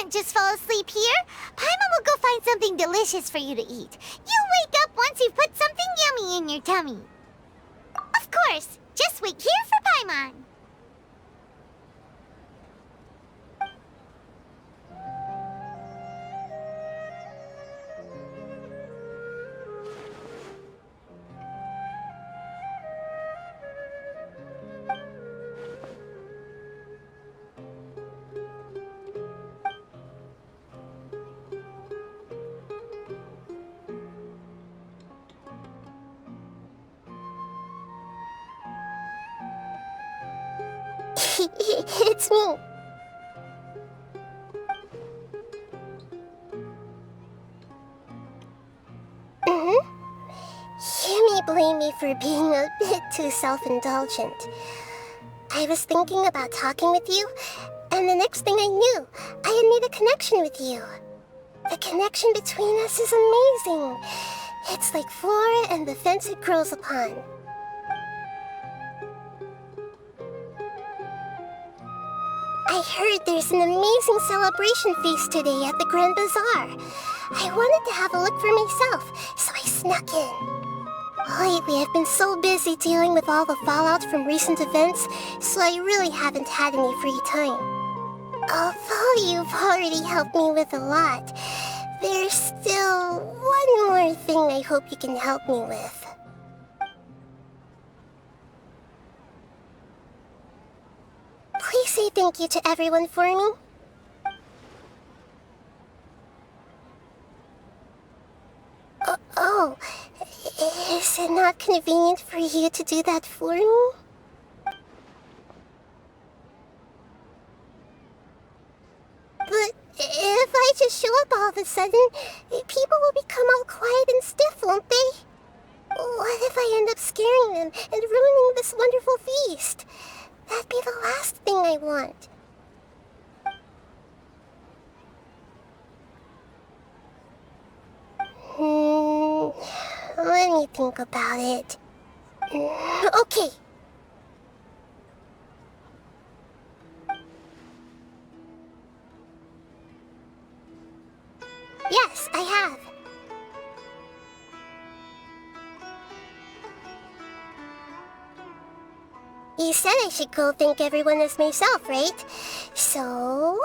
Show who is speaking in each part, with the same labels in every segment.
Speaker 1: can't just fall asleep here. Paimon will go find something delicious for you to eat. You'll wake up once you've put something yummy in your tummy. Of course, just wait here for Paimon.
Speaker 2: It's me. You may blame me for being a bit too self-indulgent. I was thinking about talking with you, and the next thing I knew, I had made a connection with you. The connection between us is amazing. It's like flora and the fence it grows upon. I heard there's an amazing celebration feast today at the Grand Bazaar. I wanted to have a look for myself, so I snuck in. Lately, I've been so busy dealing with all the fallout from recent events, so I really haven't had any free time. Although you've already helped me with a lot, there's still one more thing I hope you can help me with. Please say thank you to everyone for me. Oh, is it not convenient for you to do that for me? But if I just show up all of a sudden, people will become all quiet and stiff, won't they? What if I end up scaring them and ruining this wonderful feast? That'd be the last thing I want. Let me think about it. Okay. Yes, I have. You said I should go thank everyone as myself, right? So...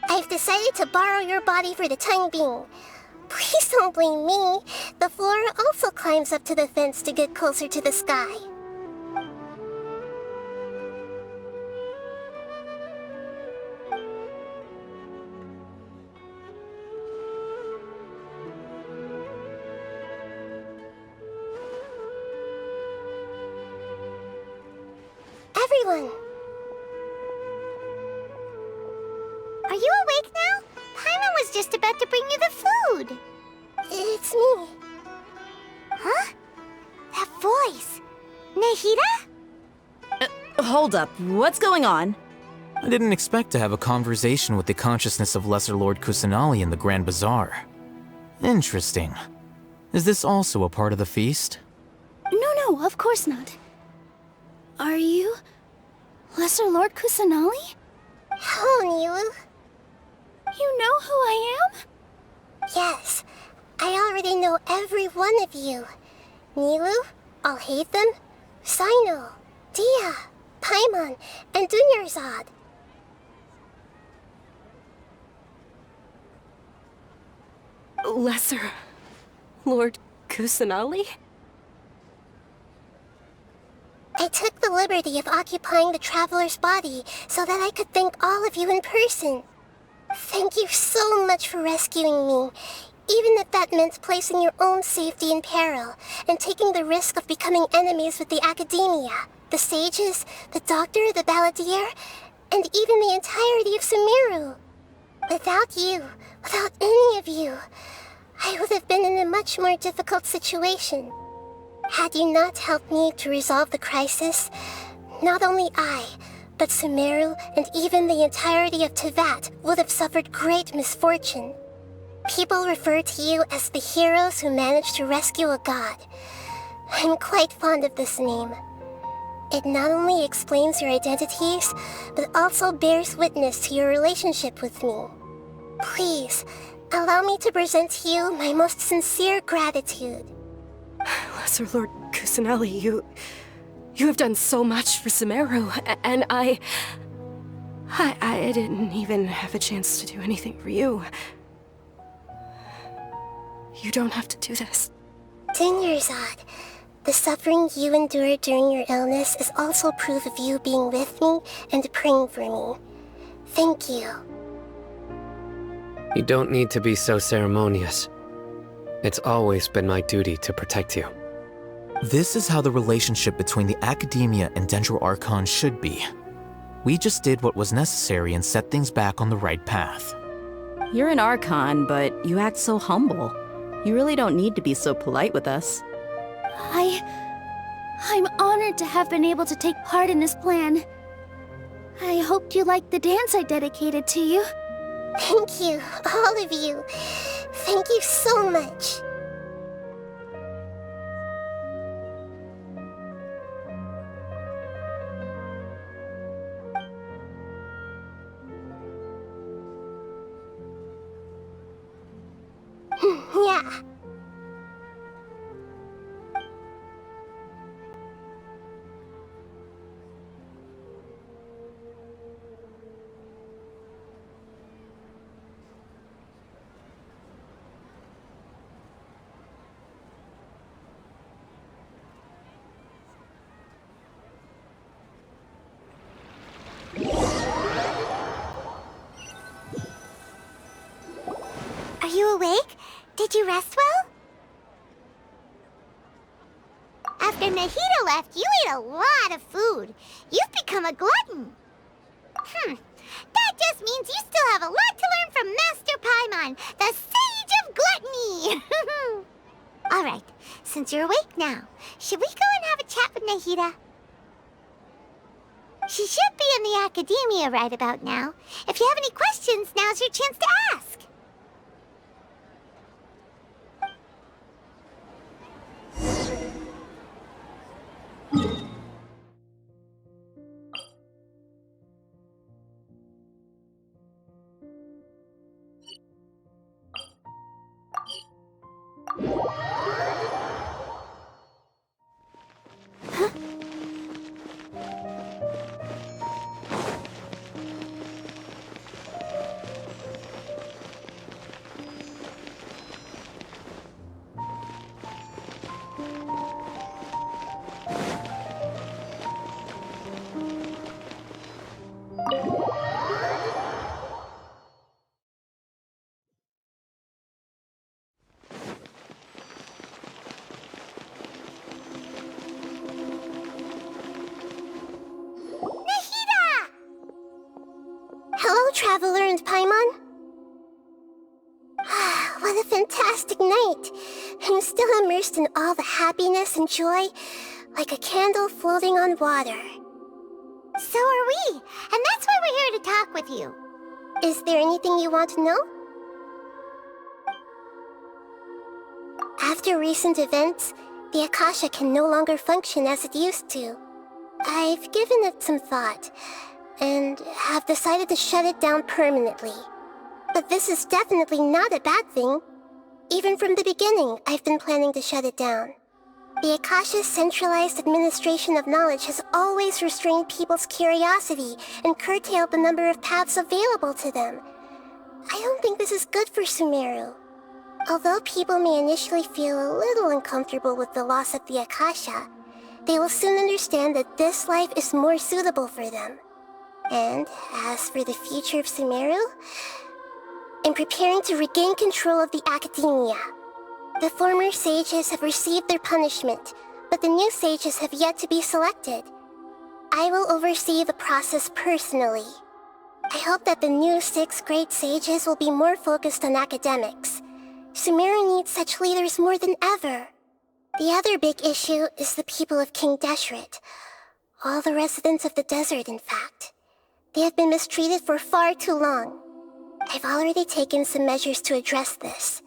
Speaker 2: I've decided to borrow your body for the time being. Please don't blame me. The flora also climbs up to the fence to get closer to the sky. Everyone!
Speaker 1: Are you awake now? Paimon was just about to bring you the food.
Speaker 2: It's me.
Speaker 1: Huh? That voice. Nahida?
Speaker 3: Hold up. What's going on?
Speaker 4: I didn't expect to have a conversation with the consciousness of Lesser Lord Kusanali in the Grand Bazaar. Interesting. Is this also a part of the feast?
Speaker 5: No, of course not. Are you... Lesser Lord Kusanali?
Speaker 2: Hello, Nilu.
Speaker 5: You know who I am?
Speaker 2: Yes, I already know every one of you. Nilu, Alhaitham, Sino, Dia, Paimon, and Dunyarzad.
Speaker 5: Lesser Lord Kusanali?
Speaker 2: I took the liberty of occupying the traveler's body so that I could thank all of you in person. Thank you so much for rescuing me, even if that meant placing your own safety in peril and taking the risk of becoming enemies with the academia, the sages, the doctor, the balladeer, and even the entirety of Sumeru. Without you, without any of you, I would have been in a much more difficult situation. Had you not helped me to resolve the crisis, not only I, but Sumeru and even the entirety of Teyvat would have suffered great misfortune. People refer to you as the heroes who managed to rescue a god. I'm quite fond of this name. It not only explains your identities, but also bears witness to your relationship with me. Please, allow me to present to you my most sincere gratitude.
Speaker 5: Lesser Lord Kusanali, you have done so much for Sumeru, and I didn't even have a chance to do anything for you. You don't have to do this.
Speaker 2: Dinyarzad, the suffering you endured during your illness is also proof of you being with me and praying for me. Thank you.
Speaker 6: You don't need to be so ceremonious. It's always been my duty to protect you.
Speaker 4: This is how the relationship between the Academia and Dendro Archon should be. We just did what was necessary and set things back on the right path.
Speaker 3: You're an Archon, but you act so humble. You really don't need to be so polite with us.
Speaker 5: I'm honored to have been able to take part in this plan. I hoped you liked the dance I dedicated to you.
Speaker 2: Thank you, all of you. Thank you so much. Yeah.
Speaker 1: Are you awake? Did you rest well? After Nahida left, you ate a lot of food. You've become a glutton. That just means you still have a lot to learn from Master Paimon, the Sage of Gluttony! Alright, since you're awake now, should we go and have a chat with Nahida? She should be in the Academia right about now. If you have any questions, now's your chance to ask.
Speaker 2: Hello, Traveler and Paimon. What a fantastic night. I'm still immersed in all the happiness and joy, like a candle floating on water.
Speaker 1: So are we, and that's why we're here to talk with you.
Speaker 2: Is there anything you want to know? After recent events, the Akasha can no longer function as it used to. I've given it some thought, and have decided to shut it down permanently. But this is definitely not a bad thing. Even from the beginning, I've been planning to shut it down. The Akasha's centralized administration of knowledge has always restrained people's curiosity and curtailed the number of paths available to them. I don't think this is good for Sumeru. Although people may initially feel a little uncomfortable with the loss of the Akasha, they will soon understand that this life is more suitable for them. And as for the future of Sumeru, I'm preparing to regain control of the Academia. The former sages have received their punishment, but the new sages have yet to be selected. I will oversee the process personally. I hope that the new 6 great sages will be more focused on academics. Sumeru needs such leaders more than ever. The other big issue is the people of King Deshret. All the residents of the desert, in fact. They have been mistreated for far too long. I've already taken some measures to address this.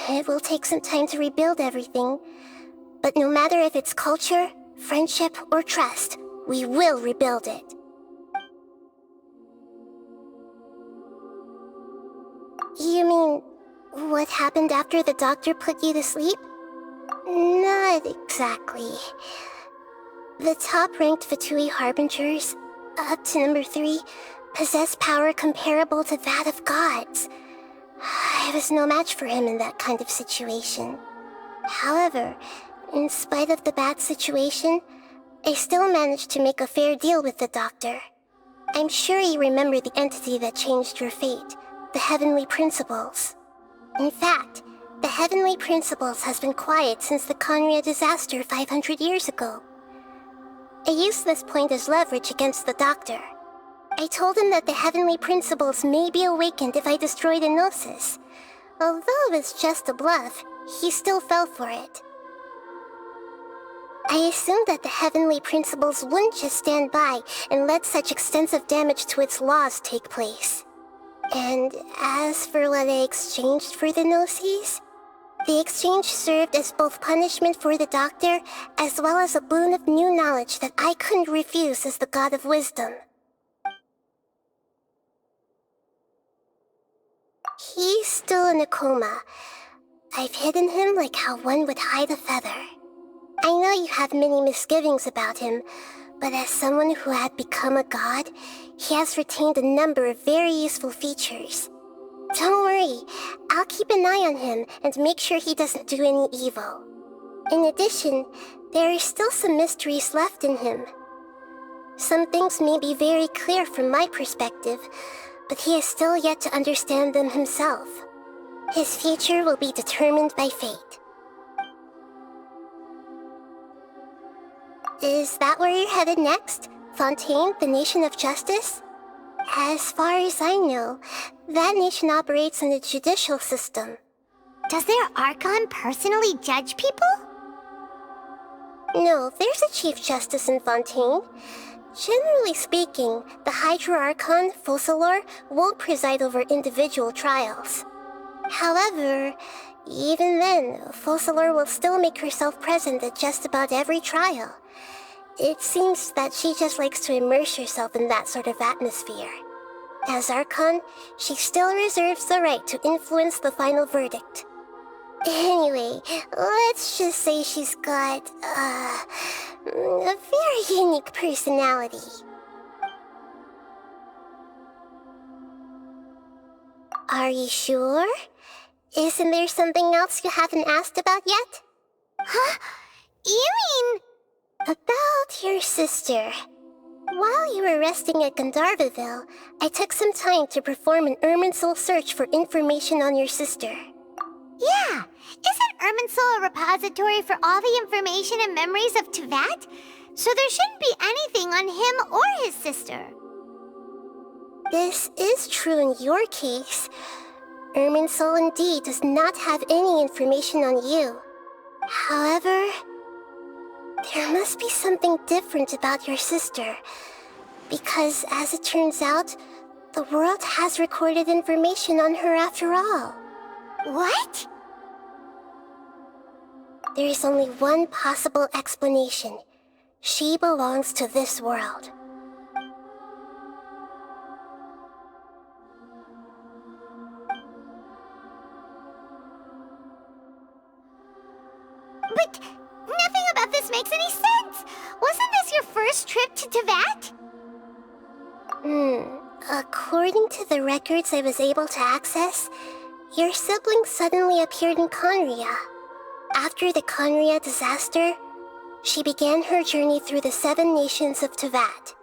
Speaker 2: It will take some time to rebuild everything, but no matter if it's culture, friendship, or trust, we will rebuild it. What happened after the doctor put you to sleep? Not exactly. The top-ranked Fatui Harbingers, up to number 3, possess power comparable to that of gods. I was no match for him in that kind of situation. However, in spite of the bad situation, I still managed to make a fair deal with the doctor. I'm sure you remember the entity that changed your fate, the Heavenly Principles. In fact, the Heavenly Principles has been quiet since the Khaenri'ah disaster 500 years ago. I used this point as leverage against the doctor. I told him that the Heavenly Principles may be awakened if I destroy the Gnosis. Although it was just a bluff, he still fell for it. I assumed that the Heavenly Principles wouldn't just stand by and let such extensive damage to its laws take place. And as for what I exchanged for the Gnosis, the exchange served as both punishment for the doctor as well as a boon of new knowledge that I couldn't refuse as the God of Wisdom. He's still in a coma. I've hidden him like how one would hide a feather. I know you have many misgivings about him, but as someone who had become a god, he has retained a number of very useful features. Don't worry, I'll keep an eye on him and make sure he doesn't do any evil. In addition, there are still some mysteries left in him. Some things may be very clear from my perspective, but he is still yet to understand them himself. His future will be determined by fate. Is that where you're headed next? Fontaine, the Nation of Justice? As far as I know, that nation operates in a judicial system.
Speaker 1: Does their Archon personally judge people?
Speaker 2: No, there's a Chief Justice in Fontaine. Generally speaking, the Hydra Archon, Focalors, won't preside over individual trials. However, even then, Focalors will still make herself present at just about every trial. It seems that she just likes to immerse herself in that sort of atmosphere. As Archon, she still reserves the right to influence the final verdict. Anyway, let's just say she's got, a very unique personality. Are you sure? Isn't there something else you haven't asked about yet?
Speaker 1: Huh? You mean...
Speaker 2: About your sister. While you were resting at Gandharvaville, I took some time to perform an Irminsul search for information on your sister.
Speaker 1: Yeah, isn't Irminsul a repository for all the information and memories of Teyvat? So there shouldn't be anything on him or his sister.
Speaker 2: This is true in your case. Irminsul indeed does not have any information on you. However, there must be something different about your sister. Because, as it turns out, the world has recorded information on her after all.
Speaker 1: What?
Speaker 2: There is only one possible explanation. She belongs to this world.
Speaker 1: But nothing about this makes any sense! Wasn't this your first trip to Teyvat?
Speaker 2: According to the records I was able to access, your sibling suddenly appeared in Khaenri'ah. After the Khaenri'ah disaster, she began her journey through the 7 nations of Teyvat.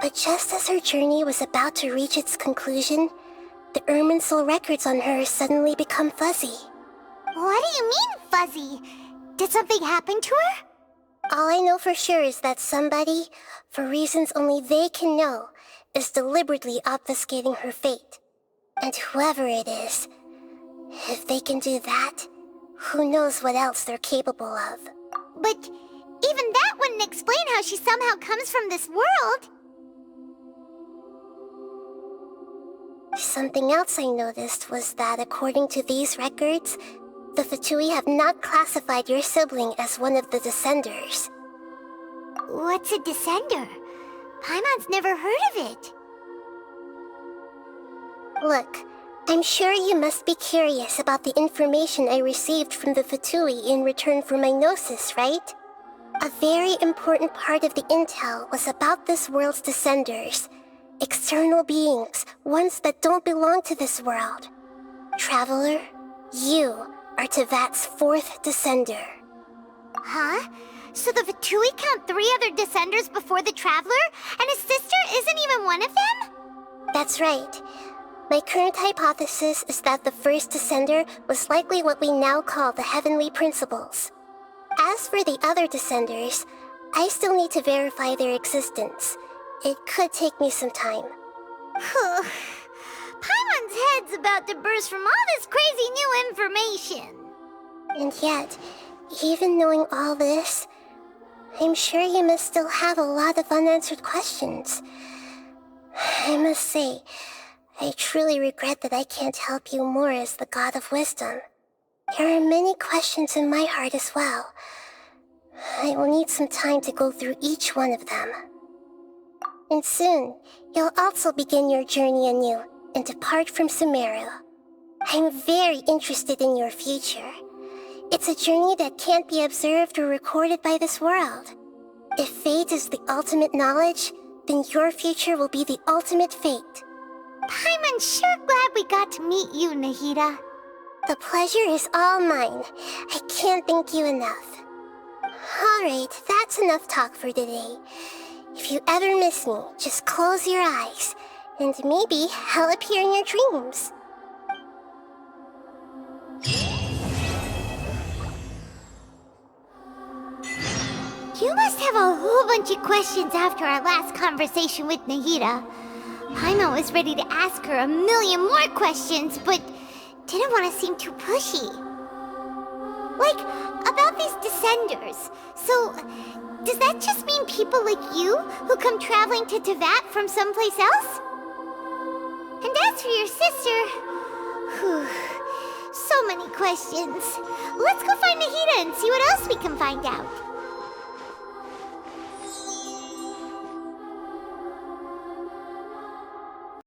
Speaker 2: But just as her journey was about to reach its conclusion, the Irminsul records on her suddenly become fuzzy.
Speaker 1: What do you mean, fuzzy? Did something happen to her?
Speaker 2: All I know for sure is that somebody, for reasons only they can know, is deliberately obfuscating her fate. And whoever it is, if they can do that, who knows what else they're capable of.
Speaker 1: But even that wouldn't explain how she somehow comes from this world.
Speaker 2: Something else I noticed was that according to these records, the Fatui have not classified your sibling as one of the Descenders.
Speaker 1: What's a Descender? Paimon's never heard of it.
Speaker 2: Look, I'm sure you must be curious about the information I received from the Fatui in return for my gnosis, right? A very important part of the intel was about this world's descenders. External beings, ones that don't belong to this world. Traveler, you are Teyvat's 4th descender.
Speaker 1: Huh? So the Fatui count 3 other descenders before the Traveler, and his sister isn't even one of them?
Speaker 2: That's right. My current hypothesis is that the first descender was likely what we now call the Heavenly Principles. As for the other descenders, I still need to verify their existence. It could take me some time.
Speaker 1: Paimon's head's about to burst from all this crazy new information.
Speaker 2: And yet, even knowing all this, I'm sure you must still have a lot of unanswered questions. I must say, I truly regret that I can't help you more as the God of Wisdom. There are many questions in my heart as well. I will need some time to go through each one of them. And soon, you'll also begin your journey anew and depart from Sumeru. I'm very interested in your future. It's a journey that can't be observed or recorded by this world. If fate is the ultimate knowledge, then your future will be the ultimate fate.
Speaker 1: Paimon's sure glad we got to meet you, Nahida.
Speaker 2: The pleasure is all mine. I can't thank you enough. Alright, that's enough talk for today. If you ever miss me, just close your eyes, and maybe I'll appear in your dreams.
Speaker 1: You must have a whole bunch of questions after our last conversation with Nahida. Paimon was ready to ask her a million more questions, but didn't want to seem too pushy. Like, about these descenders. So, does that just mean people like you who come traveling to Teyvat from someplace else? And as for your sister... Whew, so many questions. Let's go find Nahida and see what else we can find out.